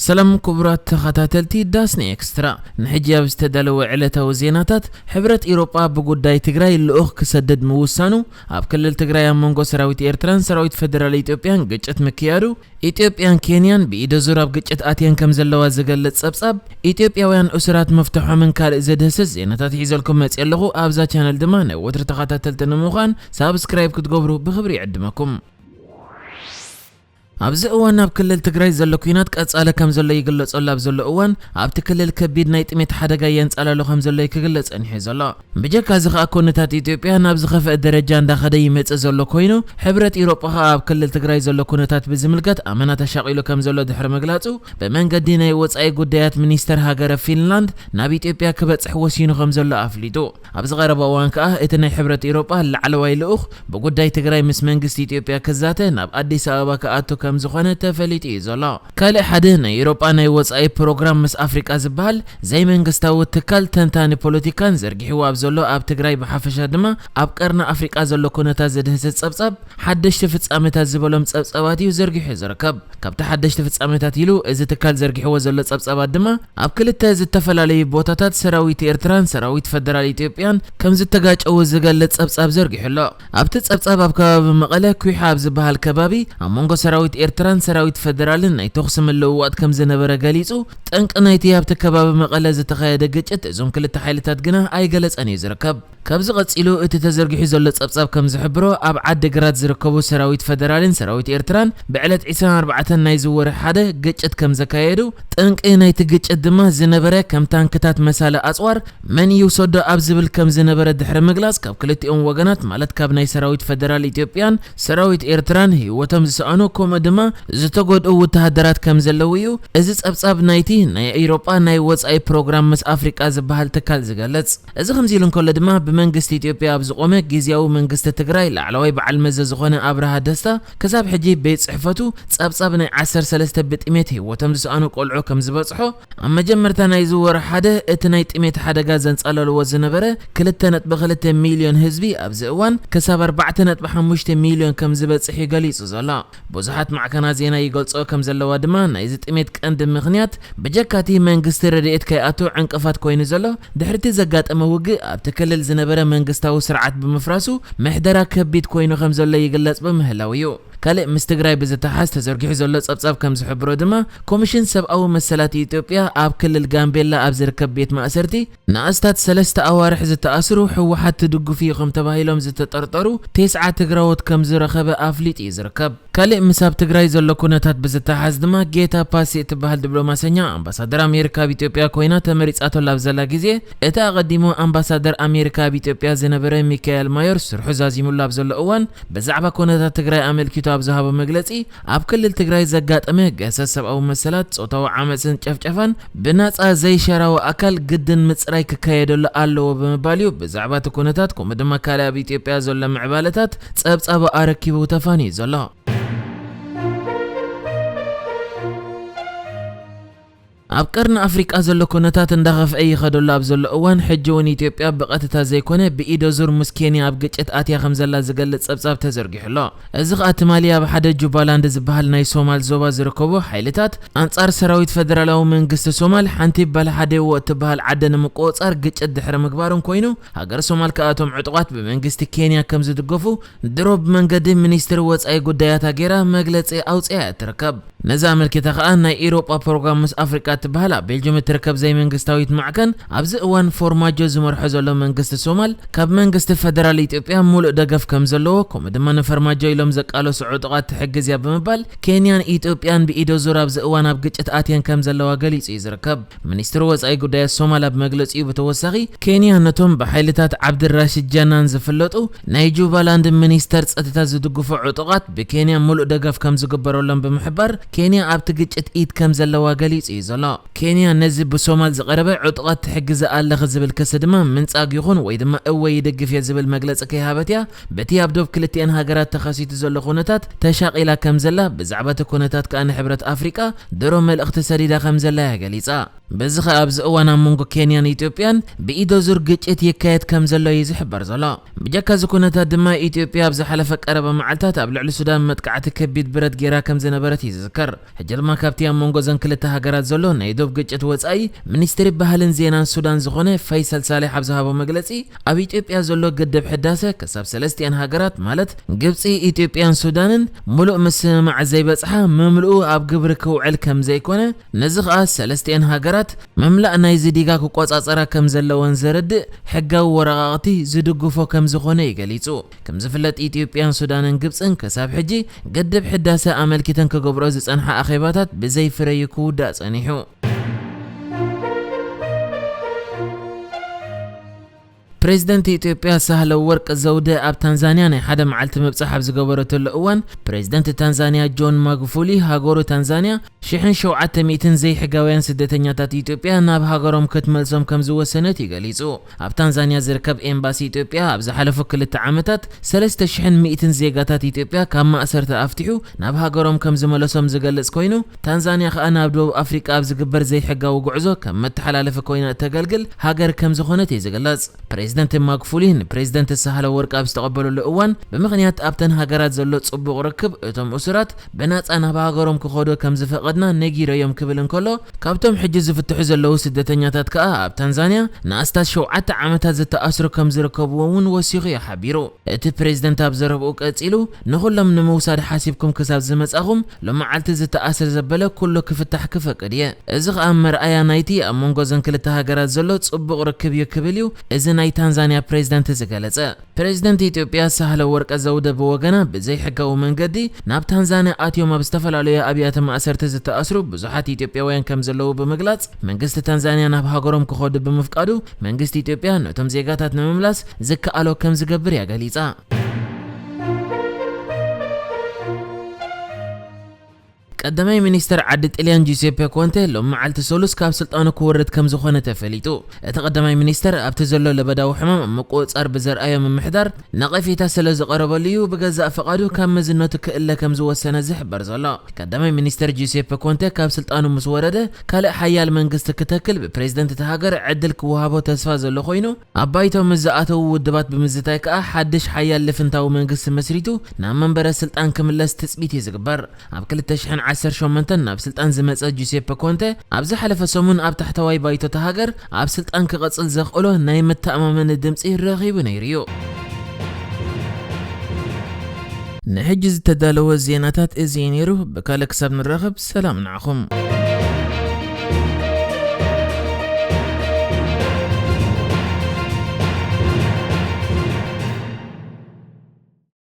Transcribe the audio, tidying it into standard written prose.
سلام كبرات تخاتلتي داسني اكسترا نحجي بستدلو علته وزيناتات حبرت اوروبا بغداي تግራይ ልኡኽ ክሰደድ ምውሳኑ ኣብ ክልል ትግራይ መንጎ ሰራዊት ኤርትራን ሰራዊት ፌደራል ኢትዮጵያን ግጭት ምክያዱ ኢትዮጵያን ኬንያን ብኢደ ዙር ኣብ ግጭት ኣትየን ከም ዘለዋ ዝገልጽ ጸብጻብ ኢትዮጵያውያን እስራት መፍትሖምን ካልእ ዘደህስስ ዜናታት ሒዘልኩም መጽ ኣለኹ ኣብዛ ቻነል ድማ ናይ ወትሪ ተኸታተልቲ ንምዃን ሳብስክራይብ ክትገብሩ ብኽብሪ ይዕድመኩም ኣብዚ እዋን ኣብ ክልል ትግራይ ዘሎ ኩናት ቀጻለ ከም ዘሎ ይግለጸሉ ኣብ ዘሎ እዋን ኣብቲ ክልል ከቢድ ናይ ጥሜት ሓደጋ የንጻላሉ ከም ዘሎ ይግለጽ እንሂ ዘሎ ብጀካ ዝኻ ኩነታት ኢትዮጵያ ናብ ዝኸፈአ ደረጃ እንዳኸደ ይመጽእ ዘሎ ኮይኑ ሕብረት ኤውሮጳ ኣብ ክልል ትግራይ ዘሎ ኩነታት ብዝምልከት ኣመና ተሻቂሉ ከም ዘሎ ድሕሪ መግለጹ በመንገዲ ናይ ወጻኢ ጉዳያት ሚኒስተር ሃገረ ፊንላንድ ናብ ኢትዮጵያ ክበጽሕ ወሲኑ ከም ዘሎ ኣፍሊጡ ኣብ ዝቐረበ እዋን ከዓ እቲ ናይ ሕብረት ኤውሮጳ ላዕለዋይ ልኡኽ ብጉዳይ ትግራይ ምስ መንግስቲ ኢትዮጵያ ክዛተ ናብ ኣዲስ ኣበባ ከኣቱ ከም ዝኾነ ተፈሊጡ ዘሎ ካልእ ሓደ ናይ ኤውሮጳ ናይ ወጻኢ ፕሮግራም ምስ ኣፍሪቃ ዝበሃል ዘይ መንግስታዊ ትካል ተንታኒ ፖለቲካን ዘርጊሕዎ ኣብ ዘሎ ኣብ ትግራይ ብሓፈሻ ድማ ኣብ ቀርና ኣፍሪቃ ዘሎ ኩነታት ዘድህስስ ጸብጻብ ሓደሽቲ ፍጻሜታት ዝበሎም ጸብጻባት እዩ ዘርጊሑ ዝርከብ ካብቲ ሓደሽቲ ፍጻሜታት ኢሉ እዚ ትካል ዘርጊሕዎ ዘሎ ጸብጻባት ድማ ኣብ ክልተ ዝተፈላለዩ ቦታታት ሰራዊት ኤርትራን ሰራዊት ፌደራል ኢትዮጵያን ከም ዝተጋጨው ዝገልጽ ጸብጻብ ዘርጊሕሎ ኣብቲ ጸብጻብ ኣብ ከባቢ መቐለ ኩሓ ኣብ ዝበሃል ከባቢ ኣብ መንጎ ሰራዊት ኤርትራን ሰራዊት ፌደራልን ናይ ተኹስ ምልውዋጥ ከም ዝነበረ ገሊጹ ጠንቂ ናይቲ ኣብቲ ከባቢ መቐለ ዝተኻየደ ግጭት እዞም ክልተ ሓይልታት ግና ኣይገለጸን እዩ ዝርከብ ካብዚ ቀጺሉ እቲ ተዘርጊሑ ዘሎ ጸብጻብ ከም ዝሕብሮ ኣብ ዓዲግራት ዝርከቡ ሰራዊት ፌደራልን ሰራዊት ኤርትራን ብዕለት 24 ናይ ዝወረ ሓደ ግጭት ከም ዘካየዱ ጠንቂ ናይቲ ግጭት ድማ ዝነበረ ከም ታንክታት መሳለ ኣጽዋር መን ይውሰዶ ኣብ ዝብል ከም ዝነበረ ድሕሪ ምግላጽ ካብ ክልቲኦም ወገናት ማለት ካብ ናይ ሰራዊት ፌደራል ኢትዮጵያን ሰራዊት ኤርትራን ህይወቶም ዝሰኣኑ ከምኡ ድማ ዝተጎድኡ ወተሃደራት ከም ዘለዉ እዩ እዚ ጸብጻብ ናይቲ ናይ ኤውሮጳ ናይ ወጻኢ ፕሮግራም ምስ ኣፍሪቃ ዝበሃል ትካል ዝገልጽ እዚ ከምዚ ኢሉ እንከሎ ድማ መንግስት ኢትዮጵያ ኣብ ዝቆመ ግዚያዊ መንግስት ትግራይ ላዕለዋይ በዓል መዘ ዝኾነ ኣብርሃ ደስታ ከሳብ ሕጂ ቤት ጽሕፈቱ ጸብጻብ ናይ 13 ብጥሜት ህይወቶም ዝሰኣኑ ቆልዑ ከም ዝበጽሖ ኣብ መጀመርታ ናይ ዝወረ ሓደ እቲ ናይ ጥሜት ሓደጋ ዘንጻለልዎ ዝነበረ 2.2 ሚልዮን ህዝቢ ኣብዚ እዋን ከሳብ 4.5 ሚልዮን ከም ዝበጽሕ ይገልጹ ዘሎ ብዙሓት ማዕከናት ዜና ይገልጾ ከም ዘለዋ ድማ ናይ ጥሜት ቀንዲ ምኽንያት በጀካቲ መንግስት ረድኤት ከይኣቱ ዕንቅፋት ኮይኑ ዘሎ ድሕርቲ ዘጋጠመ ውግእ ኣብቲ ክልል በረ መንግስታዊ ስርዓት ብምፍራሱ መሕደራ ከቢድ ኮይኑ ከም ዘሎ ይግለጽ በምህላው እዩ ካልእ ምስ ትግራይ ብዝተሓዝ ተዘርጊሑ ዘሎ ጸብጻብ ከም ዝሕብሮ ድማ ኮሚሽን ሰብኣዊ መሰላት ኢትዮጵያ ኣብ ክልል ጋምቤላ ኣብ ዝርከብ ቤት ማእሰርቲ ንኣስታት 3 ኣዋርሕ ዝተኣስሩ ሕወሓት ትድግፉ ከም ተባሂሎም ዝተጠርጠሩ 9 ትግራዎት ከም ዝረኸበ ኣፍሊጥ ይዝርከብ ካልእ ምስ ኣብ ትግራይ ዘሎ ኩነታት ብዝተሓዝ ድማ ጌታ ፓሲ እትበሃል ዲፕሎማሰኛ ኣምባሳደር ኣሜሪካ ኣብ ኢትዮጵያ ኮይና ተመሪጻቶ ላብ ዘላ ግዜ እቲ ኣቐዲሞ ኣምባሳደር ኣሜሪካ ኣብ ኢትዮጵያ ዝነበረ ሚካኤል ማዮር ስርሑ ዛዚሙሉ ኣብ ዘሎ እዋን ብዛዕባ ኩነታት ትግራይ ኣመልኪቱ ኣብ ዝሃቦ መግለጺ ኣብ ክልል ትግራይ ዘጋጠመ ገሰስ ሰብኣዊ መሰላት ጾታዊ ዓመፅን ጨፍጨፋን ብናጻ ዘይሸራዊ ኣካል ግድን ምጽራይ ክካየደሉ ኣለዎ ብምባል እዩ ብዛዕባ እቲ ኩነታት ከምኡ ድማ ካልእ ኣብ ኢትዮጵያ ዘሎ ምዕባለታት ጸብጻብ ኣረኪቡ ተፋንዩ ዘሎ ኣብ ቀርና ኣፍሪቃ ዘሎ ኩነታት እንዳኸፍአ ይኸደሉ ኣብ ዘሎ እዋን ሕጂ እውን ኢትዮጵያ ብቐጥታ ዘይኮነ ብኢደ ዙር ምስ ኬንያ ኣብ ግጭት ኣትያ ከም ዘላ ዝገልጽ ጸብጻብ ተዘርጊሑሎ እዚ ኸኣ ትማሊ ኣብ ሓደ ጁባላንድ ዝበሃል ናይ ሶማል ዞባ ዝርከቡ ሓይልታት ኣንጻር ሰራዊት ፌደራላዊ መንግስቲ ሶማል ሓንቲ በልሓደዎ እትበሃል ዓደ ንምቁፅጻር ግጭት ድሕሪ ምግባርን ኮይኑ ሃገር ሶማል ከኣቶም ዕጡቓት ብመንግስቲ ኬንያ ከም ዝድገፉ ድሮ ብመንገዲ ሚኒስትሪ ወጻኢ ጉዳያት ሃገራ መግለጺ ኣውጽያ ትርከብ ነዛ መልክታ ኸኣ ናይ ኤውሮጳ ፕሮግራም ምስ ኣፍሪቃ ትበሃል ኣብ ቤልጅየም ትርከብ ዘይ መንግስታዊት ማዕከን ኣብዚ እዋን ፎርማጆ ዝመርሖ ዘሎ መንግስቲ ሶማል ካብ መንግስቲ ፌደራል ኢትዮጵያ ሙሉእ ደገፍ ከም ዘለዎ ከምኡ ድማ ንፈርማጆ ኢሎም ዘቃለሱ ዕጡቓት ትሕግዝ እያ ብምባል ኬንያን ኢትዮጵያን ብኢደ ዙር ኣብዚ እዋን ኣብ ግጭት ኣትየን ከም ዘለዋ ገሊጹ እዩ ዝርከብ ሚኒስትሪ ወጻኢ ጉዳያት ሶማል ኣብ መግለጺኡ ብተወሳኺ ኬንያ ነቶም ብሓይልታት ዓብድራሺድ ጀናን ዝፍለጡ ናይ ጁባላንድ ሚኒስተር ጸጥታ ዝድግፉ ዕጡቓት ብኬንያ ሙሉእ ደገፍ ከም ዝግበረሎም ብምሕባር ኬንያ ኣብቲ ግጭት ኢድ ከም ዘለዋ ገሊጹ እዩ ዘሎ ኬንያ ነዚ ብሶማል ዝቐረበ ዕጡቓት ትሕግዝ ኣለኽ ዝብል ክስ ድማ ምንጻግ ይኹን ወይ ድማ እወይ ይደግፍ እየ ዝብል መግለጺ ከይሃበት እያ በቲ ኣብ ዶብ ክልቲአን ሃገራት ተኸሲቱ ዘሎ ኩነታት ተሻቒላ ከም ዘላ ብዛዕባ እቲ ኩነታት ከዓ ንሕብረት ኣፍሪቃ ድሮ መልእኽቲ ሰዲዳ ከም ዘላ እያ ገሊጻ በዚ ኸ ኣብዚ እዋን ኣብ መንጎ ኬንያን ኢትዮጵያን ብኢደ ዙር ግጭት ይካየድ ከም ዘሎ እዩ ዝሕበር ዘሎ ብጀካ እዚ ኩነታት ድማ ኢትዮጵያ ኣብ ዝሓለፈ ቀረበ መዓልታት ኣብ ልዕሊ ሱዳን መጥቃዕቲ ከቢድ ብረት ጌራ ከም ዝነበረት ይዝከር ይዝከር ሕጂ ድማ ካብቲ ኣብ መንጎ ዘን ክልተ ሃገራት ዘሎ ናይ ዶብ ግጭት ወጻኢ ሚኒስትሪ ባህልን ዜናን ሱዳን ዝኾነ ፈይሰል ሳሌሕ ኣብ ዝሃቦ መግለጺ ኣብ ኢትዮጵያ ዘሎ ገደብ ሕዳሰ ክሳብ 3 ሃገራት ማለት ግብጺ ኢትዮጵያን ሱዳንን ሙሉእ ምስማዕ ዘይበጽሓ መምልኡ ኣብ ግብሪ ክውዕል ከም ዘይኮነ ነዚ ኸኣ 3 ሃገራት መምላእ ናይ ዝዲጋ ክቆጻጸራ ከም ዘለወን ዘርድእ ሕጋዊ ወረቓቕቲ ዝድግፎ ከም ዝኾነ ይገሊጹ ከም ዝፍለጥ ኢትዮጵያን ሱዳንን ግብጽን ክሳብ ሕጂ ገደብ ሕዳሰ ኣመልኪተን ክገብሮ ዝጸንሐ ኣኼባታት ብዘይፍረይ ክውዳእ ጸኒሑ ፕሬዝደንት ኢትዮጵያ ሳህለ ወርቅ ዘውዴ ኣብ ታንዛኒያ ናይ ሓደ መዓልቲ ምብጻሕ ኣብ ዝገበረትሉ እዋን ፕሬዝደንት ታንዛኒያ ጆን ማጉፉሊ ሃገሩ ታንዛኒያ 1700 ዘይሕጋውያን ስደተኛታት ኢትዮጵያ ናብ ሃገሮም ክትመልሶም ከም ዝወሰነት ይገሊጹ ኣብ ታንዛኒያ ዝርከብ ኤምባሲ ኢትዮጵያ ኣብ ዝሓለፉ 2 ዓመታት 3100 ዜጋታት ኢትዮጵያ ካብ ማእሰርቲ ኣፍቲሑ ናብ ሃገሮም ከም ዝመለሶም ዝገልጽ ኮይኑ ታንዛኒያ ከዓ ናብ ደቡብ ኣፍሪቃ ኣብ ዝግበር ዘይሕጋዊ ጉዕዞ ከም መተሓላለፊ ኮይና ተገልግል ሃገር ከም ዝኾነት ይዝገለጽ ፕሬዝደንት ማጉፉሊ ፕሬዝደንት ሳህለ ወርቅ ኣብ ዝተቀበለሉ እዋን ብምኽንያት ኣብተን ሃገራት ዘሎ ጽቡቕ ርክብ እቶም እስራት በናጻ ናብ ሃገሮም ክኸዱ ከም ዝፈቐድና ነጊረዮም ክብል እንከሎ ካብቶም ሕጂ ዝፍትሑ ዘለዉ ስደተኛታት ከዓ ኣብ ታንዛኒያ ንኣስታት 7 ዓመታት ዝተኣስሩ ከም ዝርከብዎም ወሲኹ ይሓቢሩ እቲ ፕሬዝደንት ኣብ ዘረብኡ ቀጺሉ ንኹሎም ንምውሳድ ሓሲብኩም ክሳብ ዝመጻኹም ለመዓልቲ ዝተኣስር ዘበለ ኩሉ ክፍታሕ ክፈቅድ እየ እዚ ከዓ መርኣያ ናይቲ ኣብ መንጎ ዘን ክልተ ሃገራት ዘሎ ጽቡቕ ርክብ እዩ ክብል እዩ እዚ ናይ ታንዛኒያ ፕሬዝደንት ዝገለጸ ፕሬዝደንት ኢትዮጵያ ሳህለ ወርቅ ዘውዴ ብወገና ብዘይ ሕጋዊ መንገዲ ናብ ታንዛኒያ ኣትዮም ኣብ ዝተፈላለዩ ኣብያተ ማእሰርቲ ዝተኣስሩ ብዙሓት ኢትዮጵያውያን ከም ዘለዉ ብምግላጽ መንግስቲ ታንዛኒያ ናብ ሃገሮም ክኸዱ ብምፍቃዱ መንግስቲ ኢትዮጵያ ነቶም ዜጋታት ንምምላስ ዝከኣሎ ከም ዝገብር ያገሊጻ ቀዳማይ ሚኒስትር ዓዲ ጣልያን ጁሴፔ ኮንቴ ሎም መዓልቲ ሰሉስ ካብ ስልጣኑ ክወርድ ከም ዝኾነ ተፈሊጡ እቲ ቀዳማይ ሚኒስትር ኣብቲ ዘሎ ለበዳዊ ሕማም ምቁጽጻር ብዘርኣዮ ምምሕዳር ነቐፌታ ስለ ዝቐረበሉ እዩ ብገዛእ ፈቓዱ ካብ መዝነቱ ክእለ ከም ዝወሰነ ዝሕበር ዘሎ ቀዳማይ ሚኒስትር ጁሴፔ ኮንቴ ካብ ስልጣኑ ምስ ወረደ ካልእ ሓያል መንግስቲ ክተክል ብፕሬዝደንት እቲ ሃገር ዕድል ክወሃቦ ተስፋ ዘሎ ኮይኑ ኣብ ባይቶ ምስ ዝኣተዉ ውድባት ብምዝታይ ከዓ ሓድሽ ሓያል ልፍንታዊ መንግስቲ መስሪቱ ናብ መንበረ ስልጣን ክምለስ ትጽቢት እዩ ዝግበር ኣብ 2018 ናብ ስልጣን ዝመጸ ጁሴፔ ኮንቴ ኣብ ዝሓለፈ ሰሙን ኣብ ታሕተዋይ ባይቶ ተሃገር ኣብ ስልጣን ክቐጽል ዘኽእሎ ናይ መተኣማመኒ ድምጺ ረኺቡ ነይሩ እዩ ንሕጂ ዝተዳለወ ዜናታት እዚ ነይሩ ብካልእ ክሳብ ንራኸብ ሰላም ንዓኹም